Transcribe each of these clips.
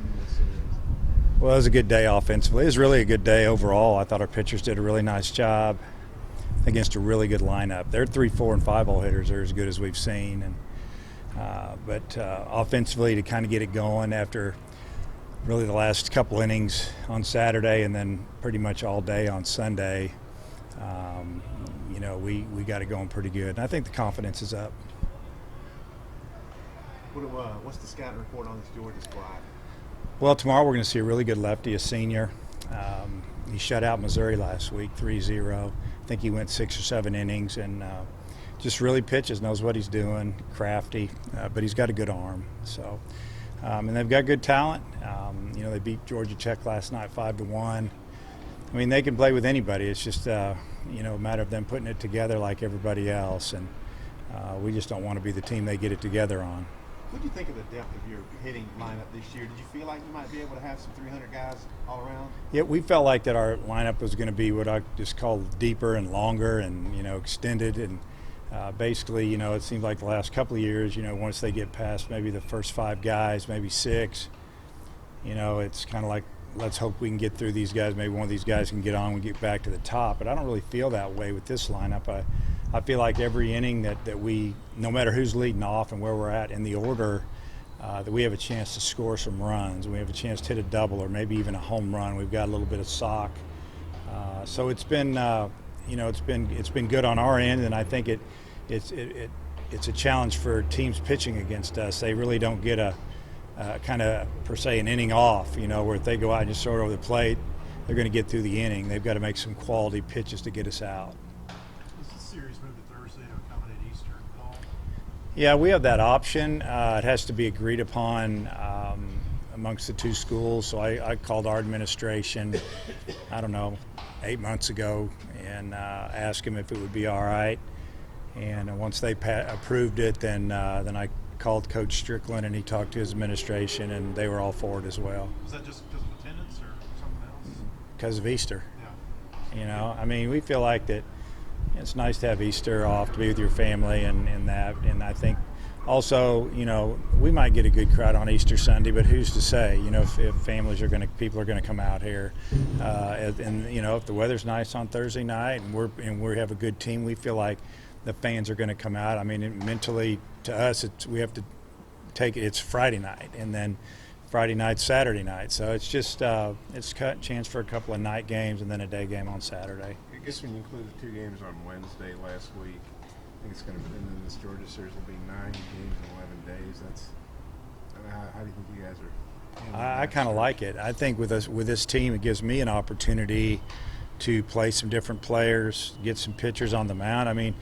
in this series? Well, it was a good day offensively. It was really a good day overall. I thought our pitchers did a really nice job against a really good lineup. Their 3, 4, and 5-hole hitters are as good as we've seen, and but offensively to kind of get it going after really the last couple innings on Saturday and then pretty much all day on Sunday, we got it going pretty good. And I think the confidence is up. What's the scouting report on this Georgia squad? Well, tomorrow we're going to see a really good lefty, a senior. He shut out Missouri last week, 3-0. I think he went 6 or 7 innings and just really pitches, knows what he's doing, crafty, but he's got a good arm. So, and they've got good talent. They beat Georgia Tech last night 5-1. I mean, they can play with anybody. It's just a matter of them putting it together like everybody else, and we just don't want to be the team they get it together on. What do you think of the depth of your hitting lineup this year? Did you feel like you might be able to have some 300 guys all around? Yeah, we felt like that our lineup was going to be what I just call deeper and longer and, extended. And basically, it seems like the last couple of years, once they get past maybe the first 5 guys, maybe 6, it's kind of like, let's hope we can get through these guys. Maybe one of these guys can get on and get back to the top. But I don't really feel that way with this lineup. I feel like every inning that we, no matter who's leading off and where we're at in the order, that we have a chance to score some runs. We have a chance to hit a double or maybe even a home run. We've got a little bit of sock. So it's been, it's been good on our end, and I think it's a challenge for teams pitching against us. They really don't get a kind of per se an inning off. Where if they go out and just throw it over the plate, they're going to get through the inning. They've got to make some quality pitches to get us out. Series moved to Thursday to accommodate Easter at all? Yeah, we have that option. It has to be agreed upon amongst the 2 schools. So I called our administration, 8 months ago, and asked them if it would be all right. And once they approved it, then I called Coach Strickland, and he talked to his administration, and they were all for it as well. Was that just because of attendance or something else? Because of Easter. Yeah. We feel like that. It's nice to have Easter off to be with your family and that. And I think also, we might get a good crowd on Easter Sunday, but who's to say, if people are going to come out here. And if the weather's nice on Thursday night and we have a good team, we feel like the fans are going to come out. I mean, mentally to us, we have to take it. It's Friday night and then Friday night, Saturday night. So it's just it's a chance for a couple of night games and then a day game on Saturday. I guess when you include the 2 games on Wednesday last week, I think it's going to be, and then this Georgia series will be 9 games in 11 days. How do you think you guys are? I kind of like it. I think with this team, it gives me an opportunity to play some different players, get some pitchers on the mound. I mean,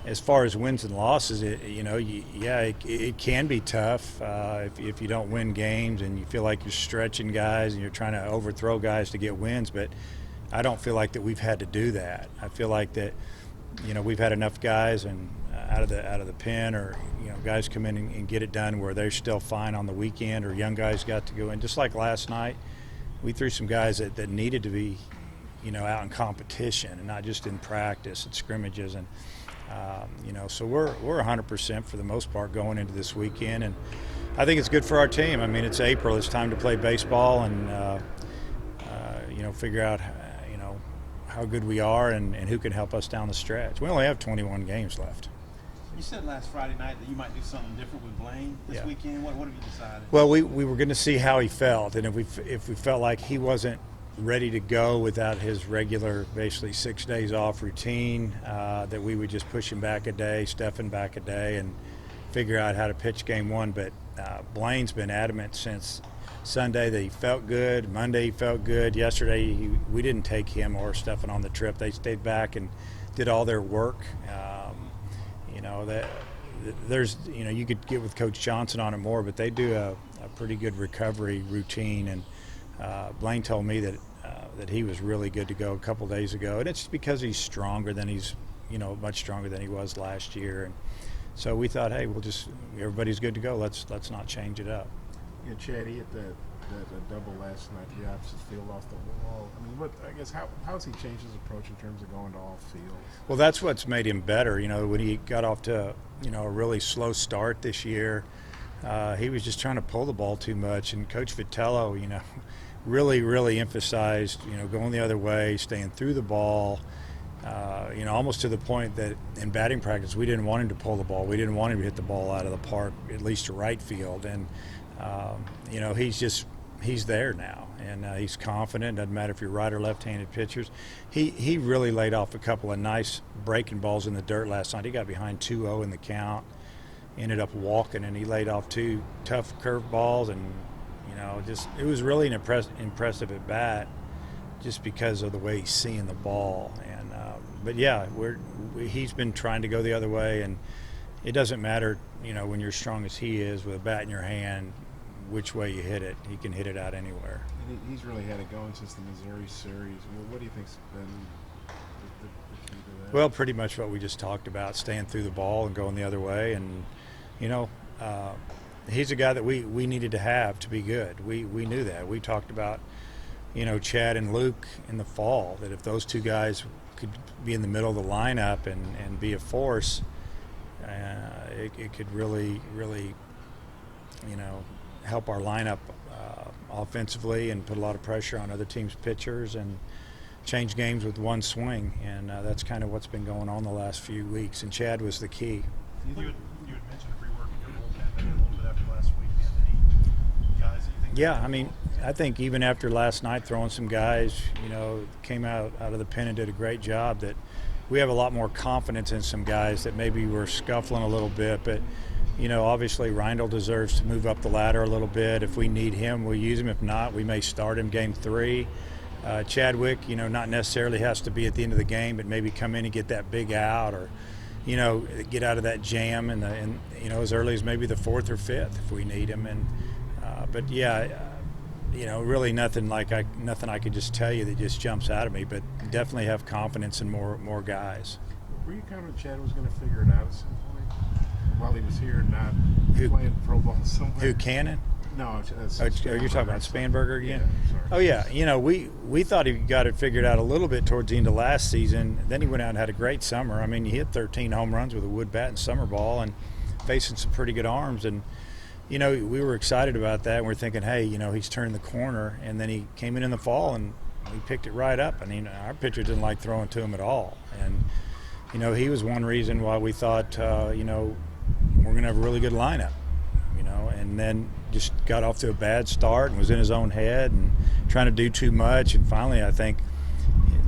as far as wins and losses, it can be tough if you don't win games and you feel like you're stretching guys and you're trying to overthrow guys to get wins. But I don't feel like that we've had to do that. I feel like that, we've had enough guys and out of the pen, or guys come in and get it done where they're still fine on the weekend, or young guys got to go in. Just like last night, we threw some guys that needed to be, out in competition and not just in practice and scrimmages, and so we're 100% for the most part going into this weekend, and I think it's good for our team. I mean, it's April; it's time to play baseball and figure out how good we are and who can help us down the stretch. We only have 21 games left. You said last Friday night that you might do something different with Blaine this weekend. What have you decided? Well, we were going to see how he felt, and if we felt like he wasn't ready to go without his regular, basically 6 days off routine, that we would just push him back a day, Stephen back a day, and figure out how to pitch game 1. But Blaine's been adamant since Sunday that he felt good. Monday he felt good. Yesterday we didn't take him or Stephen on the trip. They stayed back and did all their work. There's you could get with Coach Johnson on it more, but they do a pretty good recovery routine. And Blaine told me that he was really good to go a couple days ago, and it's because he's stronger than much stronger than he was last year. And so we thought, hey, everybody's good to go. Let's not change it up. Chad, he hit the double last night, the opposite field off the wall. I mean, how has he changed his approach in terms of going to all fields? Well, that's what's made him better. When he got off to a really slow start this year, He was just trying to pull the ball too much, and Coach Vitello, really emphasized, going the other way, staying through the ball. Almost to the point that in batting practice, we didn't want him to pull the ball. We didn't want him to hit the ball out of the park, at least to right field. And, he's there now, and he's confident. Doesn't matter if you're right or left-handed pitchers. He really laid off a couple of nice breaking balls in the dirt last night. He got behind 2-0 in the count, ended up walking, and he laid off 2 tough curve balls. And, it was really an impressive at bat, just because of the way he's seeing the ball. And but yeah, he's been trying to go the other way, and it doesn't matter, when you're as strong as he is with a bat in your hand, which way you hit it. He can hit it out anywhere. And he's really had it going since the Missouri series. What do you think's been the key to that? Well, pretty much what we just talked about, staying through the ball and going the other way. And he's a guy that we needed to have to be good. We knew that. We talked about Chad and Luke in the fall, that if those two guys could be in the middle of the lineup and be a force, it could really help our lineup offensively and put a lot of pressure on other teams' pitchers and change games with one swing. And that's kind of what's been going on the last few weeks. And Chad was the key. You had mentioned reworking your bullpen maybe a little bit after last week. Any guys that you think? Yeah, I think even after last night, throwing some guys, came out of the pen and did a great job, that we have a lot more confidence in some guys that maybe were scuffling a little bit. But, obviously Reindl deserves to move up the ladder a little bit. If we need him, we'll use him. If not, we may start him game 3. Chadwick, not necessarily has to be at the end of the game, but maybe come in and get that big out, or, get out of that jam and as early as maybe the 4th or 5th if we need him. And but yeah, really nothing I could just tell you that just jumps out at me, but definitely have confidence in more guys. Were you confident Chad was going to figure it out at some point while he was here and not playing pro ball somewhere? Who, Cannon? No, You're talking about Spanberger again? Yeah, sorry. Oh yeah, we thought he got it figured out a little bit towards the end of last season. Then he went out and had a great summer. I mean, he hit 13 home runs with a wood bat and summer ball, and facing some pretty good arms. And we were excited about that. And we're thinking, hey, he's turned the corner. And then he came in the fall and he picked it right up. And our pitcher didn't like throwing to him at all. And he was one reason why we thought, we're going to have a really good lineup. And then just got off to a bad start and was in his own head and trying to do too much. And finally, I think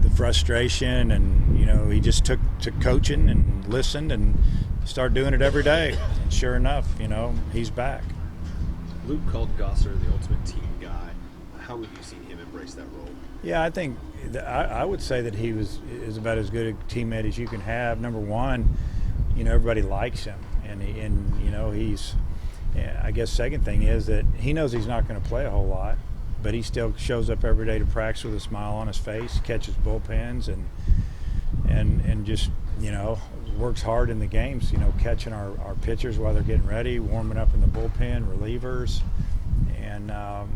the frustration and, he just took to coaching and listened and started doing it every day. And sure enough, he's back. Luke called Gosser the ultimate team guy. How have you seen him embrace that role? Yeah, I think I would say that he is about as good a teammate as you can have. Number one, everybody likes him. And he's, I guess second thing is that he knows he's not going to play a whole lot, but he still shows up every day to practice with a smile on his face, catches bullpens, and just works hard in the games. Catching our pitchers while they're getting ready, warming up in the bullpen, relievers, and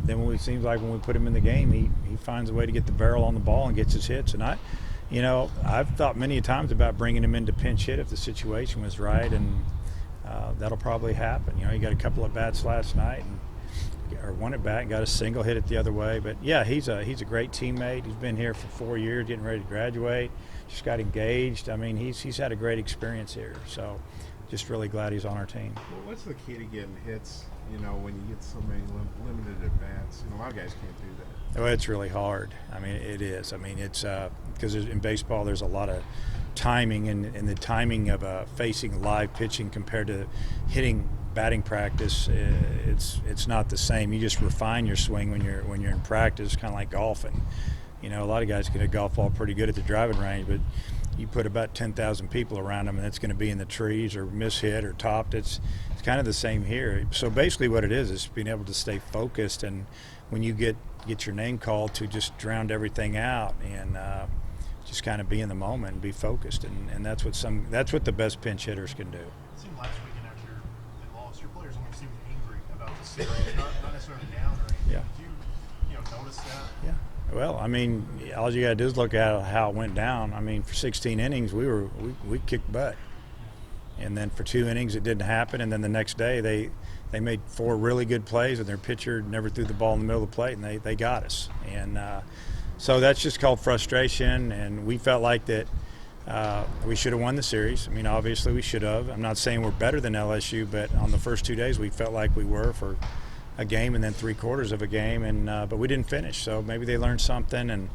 then it seems like when we put him in the game, he finds a way to get the barrel on the ball and gets his hits. And I've thought many times about bringing him in to pinch hit if the situation was right, and that'll probably happen. He got a couple of bats last night, or one at bat, and got a single, hit it the other way. But yeah, he's a great teammate. He's been here for 4 years, getting ready to graduate. Just got engaged. I mean, he's had a great experience here. So, just really glad he's on our team. Well, what's the key to getting hits? When you get so many limited at bats, a lot of guys can't do that. Well, it's really hard. I mean, it is. I mean, it's because in baseball there's a lot of timing, and the timing of facing live pitching compared to hitting batting practice, it's not the same. You just refine your swing when you're in practice, kind of like golfing. A lot of guys can hit a golf ball pretty good at the driving range, but you put about 10,000 people around them, and it's going to be in the trees or mishit or topped. It's kind of the same here. So basically, what it is being able to stay focused, and when you get your name called, to just drown everything out and just kind of be in the moment and be focused, and that's what the best pinch hitters can do. It seemed last weekend after they lost, your players almost seemed angry about the series, not necessarily down or anything. Yeah. Did you notice that? Yeah. Well, I mean, all you got to do is look at how it went down. I mean, for 16 innings, we kicked butt, and then for 2 innings it didn't happen, and then the next day they they made 4 really good plays, and their pitcher never threw the ball in the middle of the plate, and they got us. And so that's just called frustration, and we felt like that we should have won the series. I mean, obviously we should have. I'm not saying we're better than LSU, but on the first 2 days we felt like we were for a game and then 3/4 of a game, and but we didn't finish. So maybe they learned something, and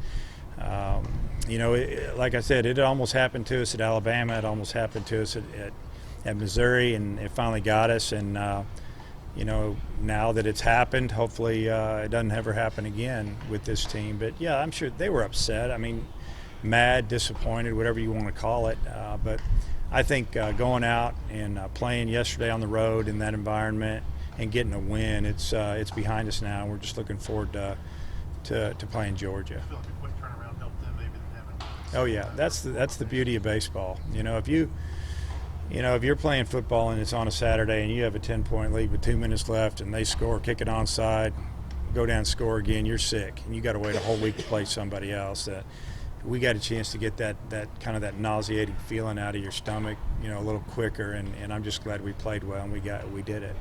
you know, like I said, it almost happened to us at Alabama. It almost happened to us at Missouri, and it finally got us. And you know, now that it's happened, hopefully it doesn't ever happen again with this team. But yeah, I'm sure they were upset. I mean, mad, disappointed, whatever you want to call it. But I think going out and playing yesterday on the road in that environment and getting a win, it's behind us now. We're just looking forward to playing Georgia. I feel like a quick turnaround helped them maybe than having. Oh yeah, that's the beauty of baseball. You know, if you're playing football and it's on a Saturday and you have a 10-point lead with 2 minutes left and they score, kick it onside, go down, score again, you're sick, and you got to wait a whole week to play somebody else. We got a chance to get that kind of that nauseating feeling out of your stomach, you know, a little quicker, and I'm just glad we played well and we did it.